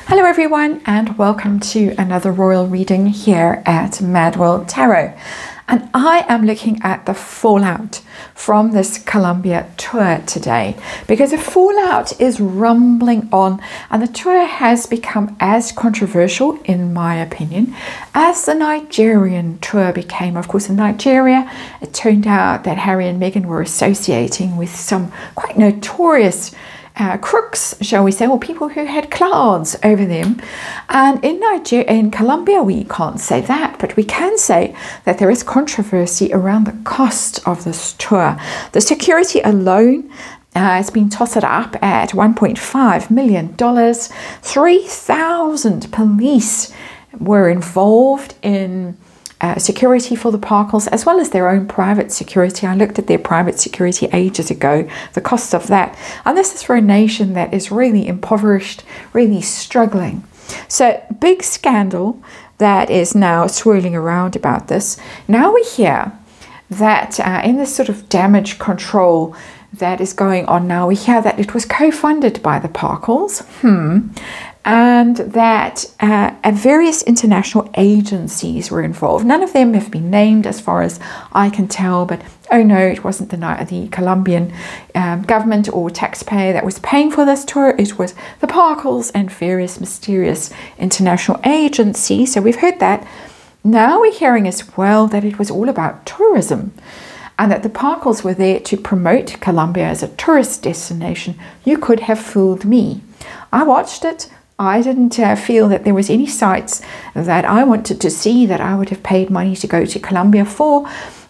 Hello everyone, and welcome to another royal reading here at MadWorldTarot. And I am looking at the fallout from this Colombia tour today, because the fallout is rumbling on and the tour has become as controversial, in my opinion, as the Nigerian tour became. Of course, in Nigeria, it turned out that Harry and Meghan were associating with some quite notorious crooks, shall we say, or people who had clouds over them. And in Colombia, we can't say that, but we can say that there is controversy around the cost of this tour. The security alone has been tossed up at $1.5 million. 3,000 police were involved in security for the Parkles, as well as their own private security. I looked at their private security ages ago, the cost of that. And this is for a nation that is really impoverished, really struggling. So, big scandal that is now swirling around about this. Now we hear that in this sort of damage control that is going on now, we hear that it was co-funded by the Parkles. And that various international agencies were involved. None of them have been named as far as I can tell, but oh no, it wasn't the Colombian government or taxpayer that was paying for this tour. It was the Parkles and various mysterious international agencies. So we've heard that. Now we're hearing as well that it was all about tourism, and that the Parkles were there to promote Colombia as a tourist destination. You could have fooled me. I watched it. I didn't feel that there was any sites that I wanted to see that I would have paid money to go to Colombia for.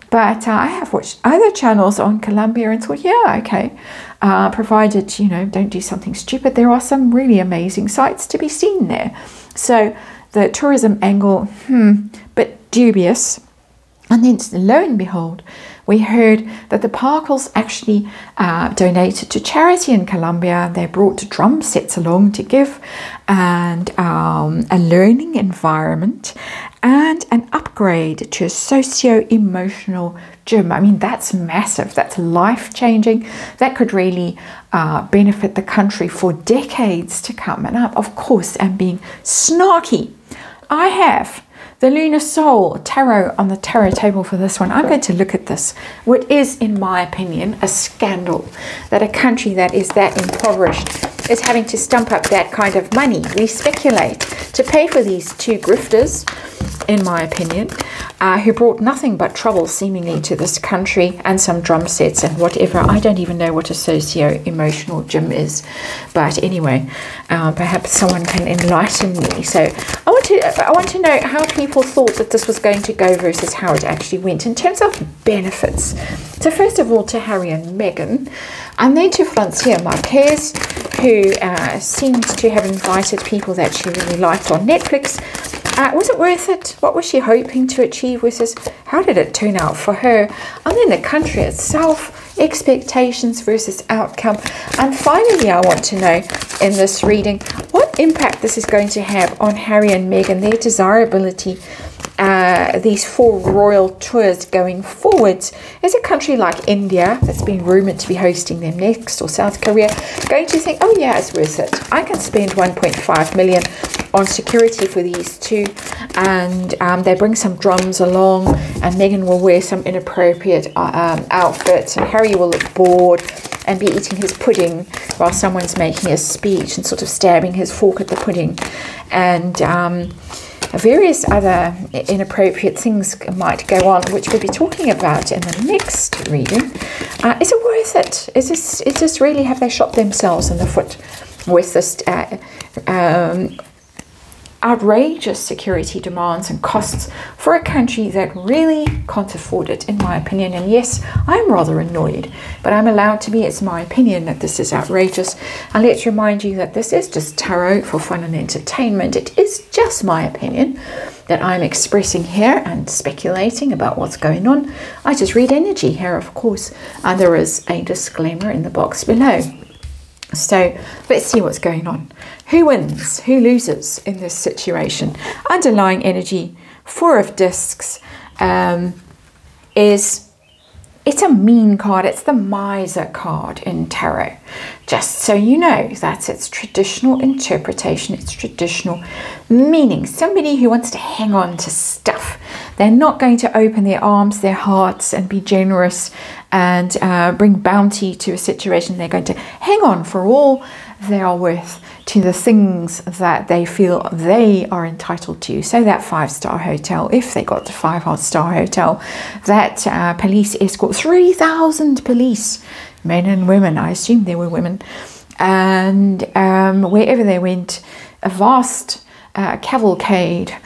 But I have watched other channels on Colombia and thought, yeah, okay, provided, you know, don't do something stupid. There are some really amazing sites to be seen there. So the tourism angle, but dubious. And then lo and behold, we heard that the Parkles actually donated to charity in Colombia. They brought drum sets along to give, and a learning environment, and an upgrade to a socio-emotional gym. I mean, that's massive. That's life-changing. That could really benefit the country for decades to come. And of course, I'm being snarky. I have the Lunar Soul Tarot on the tarot table for this one. I'm going to look at this. What is, in my opinion, a scandal that a country that is that impoverished is having to stump up that kind of money. We speculate to pay for these two grifters, in my opinion, who brought nothing but trouble seemingly to this country, and some drum sets and whatever. I don't even know what a socio-emotional gym is, but anyway, perhaps someone can enlighten me. So I want to know how people thought that this was going to go versus how it actually went in terms of benefits. So first of all, to Harry and Meghan, and then to Francia Marquez, who seems to have invited people that she really liked on Netflix. Was it worth it? What was she hoping to achieve with this? How did it turn out for her? And then the country itself, expectations versus outcome. And finally, I want to know in this reading what impact this is going to have on Harry and Meghan, their desirability, these 4 royal tours going forwards. Is a country like India, that's been rumoured to be hosting them next, or South Korea, going to think, oh yeah, it's worth it. I can spend 1.5 million on security for these two, and they bring some drums along, and Meghan will wear some inappropriate outfits, and Harry will look bored and be eating his pudding while someone's making a speech and sort of stabbing his fork at the pudding, and various other inappropriate things might go on, which we'll be talking about in the next reading. Is it worth it? Is this really, have they shot themselves in the foot with this outrageous security demands and costs for a country that really can't afford it, in my opinion? And yes, I'm rather annoyed, but I'm allowed to be. It's my opinion that this is outrageous. And let's remind you that this is just tarot for fun and entertainment. It is just my opinion that I'm expressing here and speculating about what's going on. I just read energy here, of course, and there is a disclaimer in the box below. So let's see what's going on. Who wins? Who loses in this situation? Underlying energy, 4 of discs, is It's a mean card. It's the miser card in tarot. Just so you know, that's its traditional interpretation, its traditional meaning. Somebody who wants to hang on to stuff. They're not going to open their arms, their hearts, and be generous and bring bounty to a situation. They're going to hang on for all they are worth to the things that they feel they are entitled to. So that 5-star hotel, if they got the 5-star hotel, that police escort, 3,000 police, men and women, I assume there were women, and wherever they went, a vast cavalcade,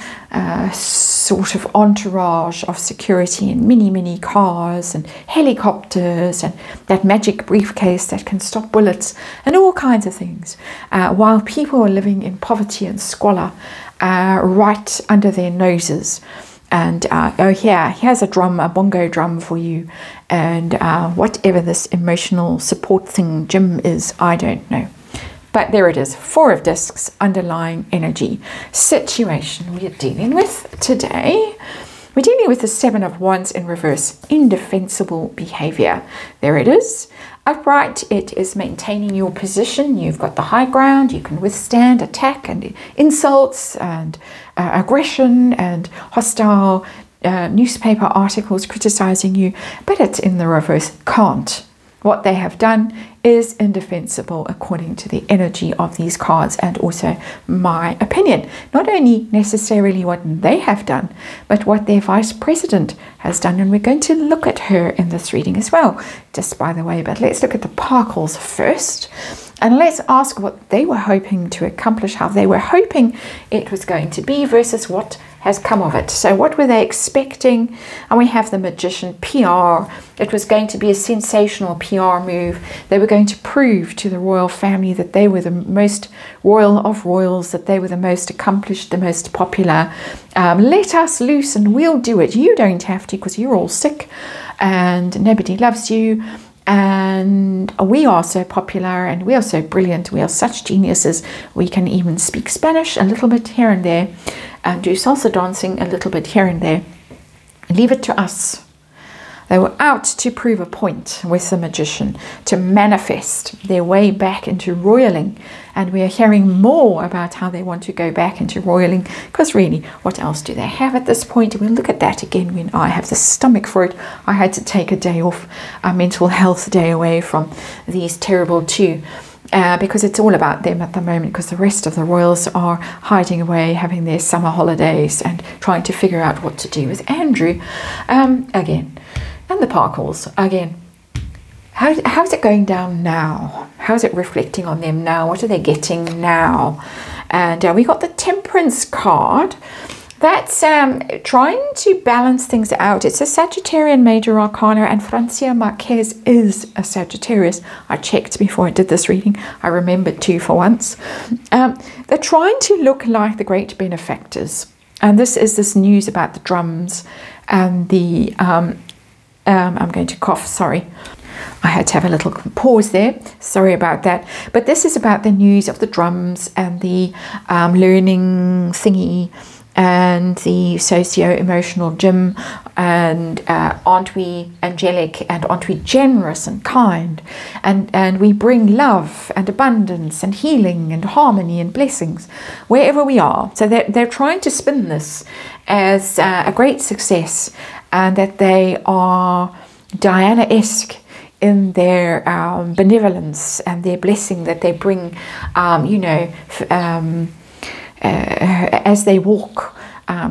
sort of entourage of security in many cars and helicopters and that magic briefcase that can stop bullets and all kinds of things, while people are living in poverty and squalor right under their noses. And oh yeah, here's a drum, a bongo drum for you, and whatever this emotional support thing Jim is, I don't know. But there it is, 4 of discs, underlying energy situation we are dealing with today. We're dealing with the 7 of Wands in reverse, indefensible behavior. There it is. Upright, it is maintaining your position. You've got the high ground. You can withstand attack and insults and aggression and hostile newspaper articles criticizing you. But it's in the reverse, can't. What they have done is indefensible according to the energy of these cards, and also my opinion. Not only necessarily what they have done, but what their vice president has done. And we're going to look at her in this reading as well, just by the way. But let's look at the Parkles first. And let's ask what they were hoping to accomplish, how they were hoping it was going to be versus what has come of it. So what were they expecting? And we have the Magician, PR. It was going to be a sensational PR move. They were going to prove to the royal family that they were the most royal of royals, that they were the most accomplished, the most popular. Let us loose and we'll do it. You don't have to, because you're all sick and nobody loves you. And we are so popular and we are so brilliant. We are such geniuses. We can even speak Spanish a little bit here and there, and do salsa dancing a little bit here and there. Leave it to us. They were out to prove a point with the Magician, to manifest their way back into royaling. And we are hearing more about how they want to go back into royaling, because really, what else do they have at this point? We'll look at that again when I have the stomach for it. I had to take a day off, a mental health day away from these terrible two. Because it's all about them at the moment, because the rest of the royals are hiding away, having their summer holidays and trying to figure out what to do with Andrew again. And the Parkles again. How's it going down now? How's it reflecting on them now? What are they getting now? And we got the Temperance card. That's trying to balance things out. It's a Sagittarian Major Arcana, and Francia Marquez is a Sagittarius. I checked before I did this reading. I remembered too for once. They're trying to look like the great benefactors. And this is this news about the drums and the... I'm going to cough, sorry. I had to have a little pause there. Sorry about that. But this is about the news of the drums and the learning thingy, and the socio-emotional Jim, and aren't we angelic, and aren't we generous and kind, and we bring love and abundance and healing and harmony and blessings wherever we are. So they're trying to spin this as a great success, and that they are Diana-esque in their benevolence and their blessing that they bring, you know, as they walk,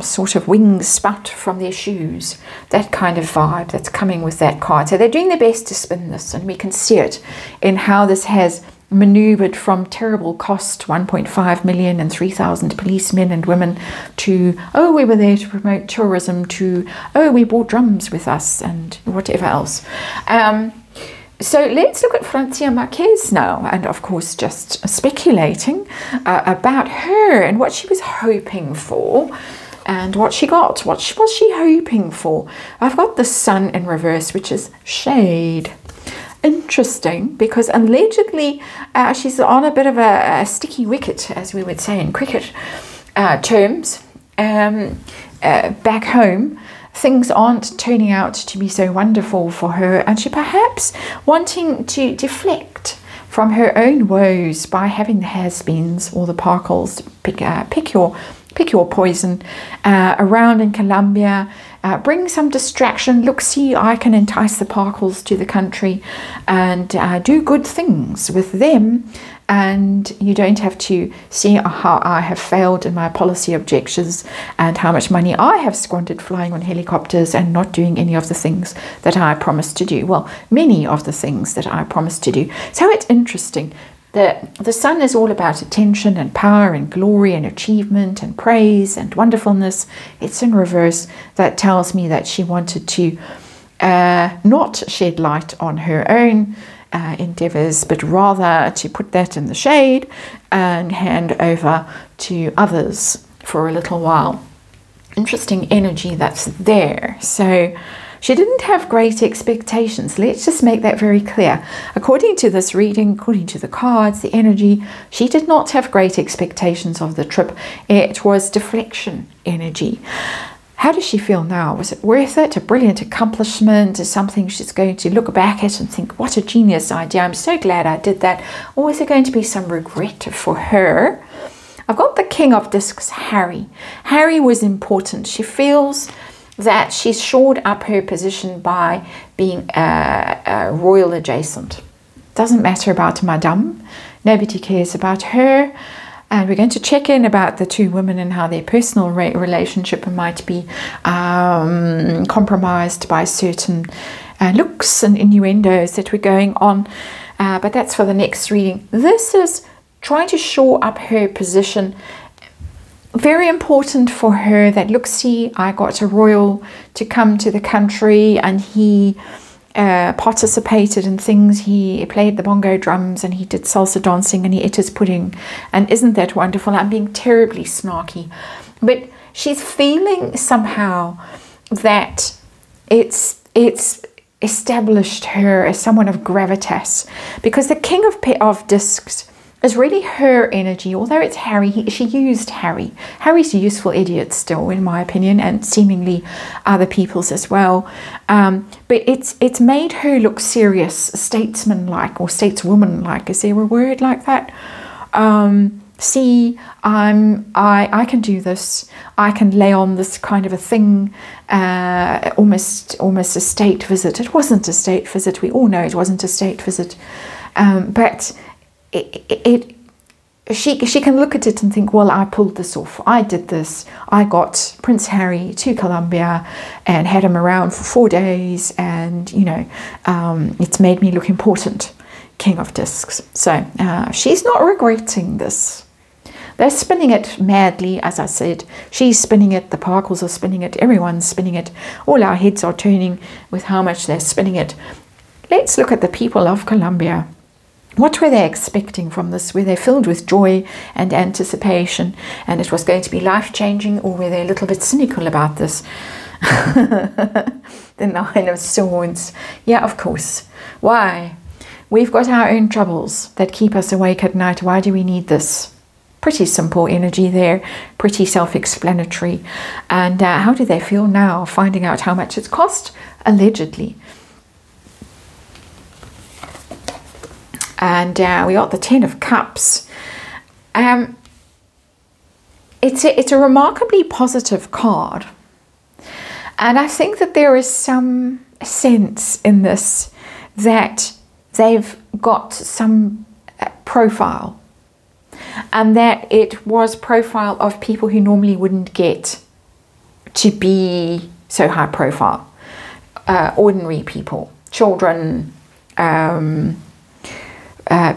sort of wings spout from their shoes. That kind of vibe that's coming with that card. So they're doing their best to spin this, and we can see it in how this has maneuvered from terrible cost, 1.5 million and 3,000 policemen and women, to, oh, we were there to promote tourism, to, oh, we brought drums with us, and whatever else. So let's look at Francia Marquez now, and of course just speculating about her and what she was hoping for and what she got. What was she hoping for? I've got the Sun in reverse, which is shade. Interesting, because allegedly she's on a bit of a sticky wicket, as we would say in cricket terms, back home. things aren't turning out to be so wonderful for her, and she perhaps wanting to deflect from her own woes by having the has-beens or the parkles pick your poison around in Colombia. Bring some distraction. Look, see, I can entice the parkles to the country and do good things with them. And you don't have to see how I have failed in my policy objectives and how much money I have squandered flying on helicopters and not doing any of the things that I promised to do. Well, many of the things that I promised to do. So it's interesting. The sun is all about attention and power and glory and achievement and praise and wonderfulness. It's in reverse. That tells me that she wanted to not shed light on her own endeavors, but rather to put that in the shade and hand over to others for a little while. Interesting energy that's there. So she didn't have great expectations. Let's just make that very clear. According to this reading, according to the cards, the energy, she did not have great expectations of the trip. It was deflection energy. How does she feel now? Was it worth it? A brilliant accomplishment? Is something she's going to look back at and think, what a genius idea. I'm so glad I did that. Or is there going to be some regret for her? I've got the King of Discs, Harry. Harry was important. She feels that she's shored up her position by being royal adjacent. Doesn't matter about Madame. Nobody cares about her. And we're going to check in about the two women and how their personal relationship might be compromised by certain looks and innuendos that were going on. But that's for the next reading. This is trying to shore up her position. Very important for her that, look, see, I got a royal to come to the country and he participated in things. He played the bongo drums and he did salsa dancing and he ate his pudding. And isn't that wonderful? I'm being terribly snarky. But she's feeling somehow that it's established her as someone of gravitas. Because the King of Discs is really her energy. Although it's Harry, she used Harry. Harry's a useful idiot still, in my opinion, and seemingly other people's as well. But it's made her look serious, statesman-like or stateswoman-like. Is there a word like that? See, I can do this. I can lay on this kind of a thing, almost a state visit. It wasn't a state visit. We all know it wasn't a state visit, but she can look at it and think, well, I pulled this off. I did this. I got Prince Harry to Colombia and had him around for 4 days, and you know, it's made me look important. King of Discs. So she's not regretting this. They're spinning it madly, as I said. She's spinning it, the Parkles are spinning it, everyone's spinning it. All our heads are turning with how much they're spinning it. Let's look at the people of Colombia. What were they expecting from this? Were they filled with joy and anticipation and it was going to be life-changing, or were they a little bit cynical about this? The Nine of Swords. Yeah, of course. Why? We've got our own troubles that keep us awake at night. Why do we need this? Pretty simple energy there, pretty self-explanatory. And how do they feel now, finding out how much it's cost? Allegedly. And we got the Ten of Cups. It's a remarkably positive card. And I think that there is some sense in this that they've got some profile. And that it was profile of people who normally wouldn't get to be so high profile. Ordinary people, children,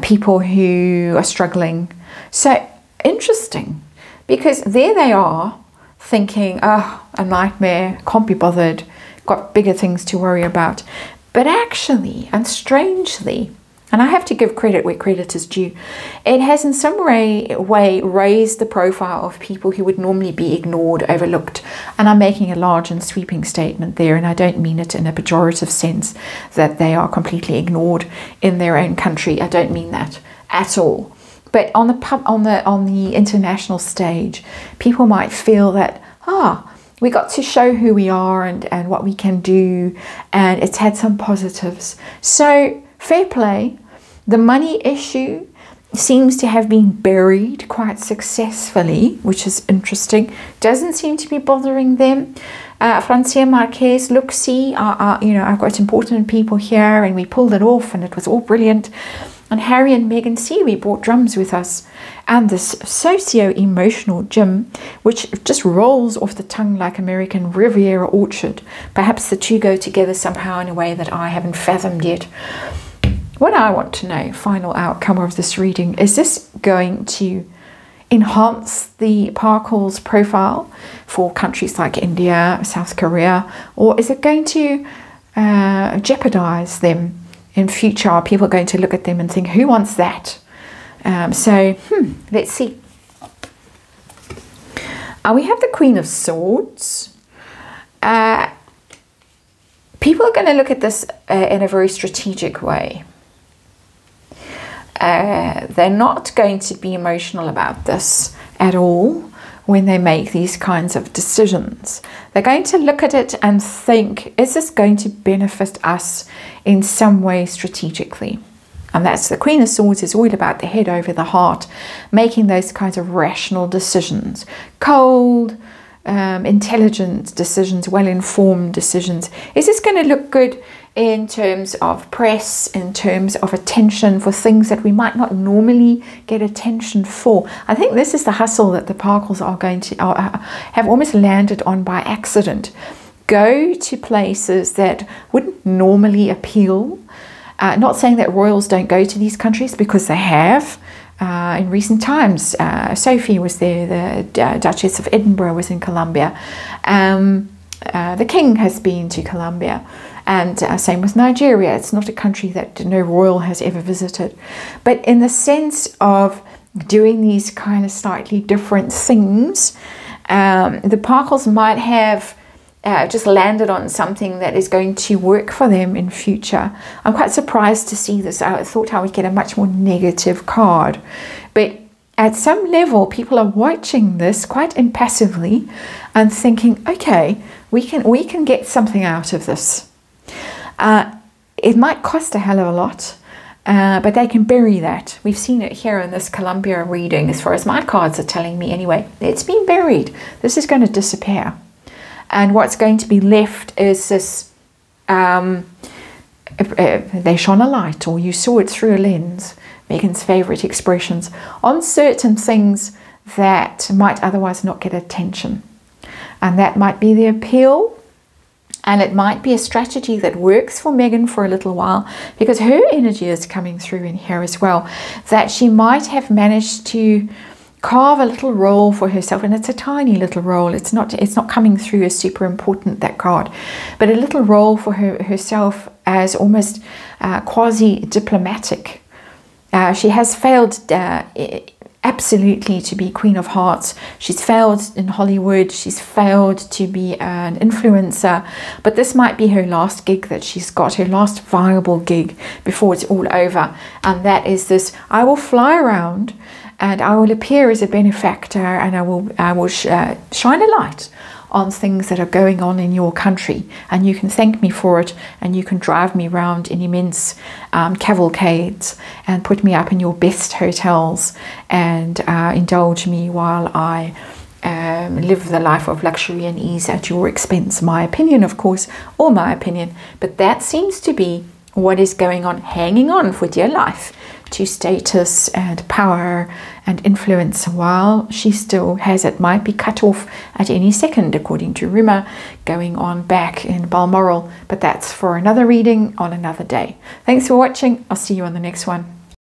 people who are struggling. So interesting, because there they are thinking, oh, a nightmare, can't be bothered, got bigger things to worry about. But actually, and strangely, and I have to give credit where credit is due, it has in some way raised the profile of people who would normally be ignored, overlooked. And I'm making a large and sweeping statement there, and I don't mean it in a pejorative sense that they are completely ignored in their own country. I don't mean that at all. But on the international stage, people might feel that, we got to show who we are and what we can do, and it's had some positives. So fair play. The money issue seems to have been buried quite successfully, which is interesting. Doesn't seem to be bothering them. Francia Marquez, look, see, you know, I've got important people here, and we pulled it off, and it was all brilliant. And Harry and Meghan, see, we brought drums with us. And this socio-emotional Jim, which just rolls off the tongue like American Riviera Orchard. Perhaps the two go together somehow in a way that I haven't fathomed yet. What I want to know, final outcome of this reading, is this going to enhance the Parkles profile for countries like India, South Korea, or is it going to jeopardize them in future? Are people going to look at them and think, who wants that? Let's see. We have the Queen of Swords. People are going to look at this in a very strategic way. They're not going to be emotional about this at all when they make these kinds of decisions. They're going to look at it and think, is this going to benefit us in some way strategically? And that's the Queen of Swords, is all about the head over the heart, making those kinds of rational decisions. Cold, intelligent decisions, well-informed decisions. Is this going to look good in terms of press, in terms of attention for things that we might not normally get attention for? I think this is the hustle that the Parkles are going to have almost landed on by accident. Go to places that wouldn't normally appeal. Not saying that royals don't go to these countries, because they have. In recent times, Sophie was there, the Duchess of Edinburgh was in Colombia. The King has been to Colombia. And same with Nigeria. It's not a country that no royal has ever visited. But in the sense of doing these kind of slightly different things, the Parkles might have just landed on something that is going to work for them in future. I'm quite surprised to see this. I thought I would get a much more negative card. But at some level, people are watching this quite impassively and thinking, okay, we can get something out of this. It might cost a hell of a lot, but they can bury that. We've seen it here in this Colombia reading, as far as my cards are telling me anyway. It's been buried. This is going to disappear. And what's going to be left is this, they shone a light, or you saw it through a lens, Meghan's favourite expressions, on certain things that might otherwise not get attention. And that might be the appeal. And it might be a strategy that works for Meghan for a little while, because her energy is coming through in here as well, that she might have managed to carve a little role for herself. And it's a tiny little role. It's not coming through as super important, that card, but a little role for herself as almost quasi-diplomatic. She has failed absolutely to be Queen of Hearts. She's failed in Hollywood. She's failed to be an influencer. But this might be her last gig that she's got, her last viable gig before it's all over. And that is this: I will fly around and I will appear as a benefactor, and I will shine a light on things that are going on in your country, and you can thank me for it, and you can drive me around in immense cavalcades and put me up in your best hotels and indulge me while I live the life of luxury and ease at your expense. My opinion, of course, or my opinion, but that seems to be what is going on, hanging on for dear life to status and power and influence, while she still has it. Might be cut off at any second, according to rumour going on back in Balmoral. But that's for another reading on another day. Thanks for watching. I'll see you on the next one.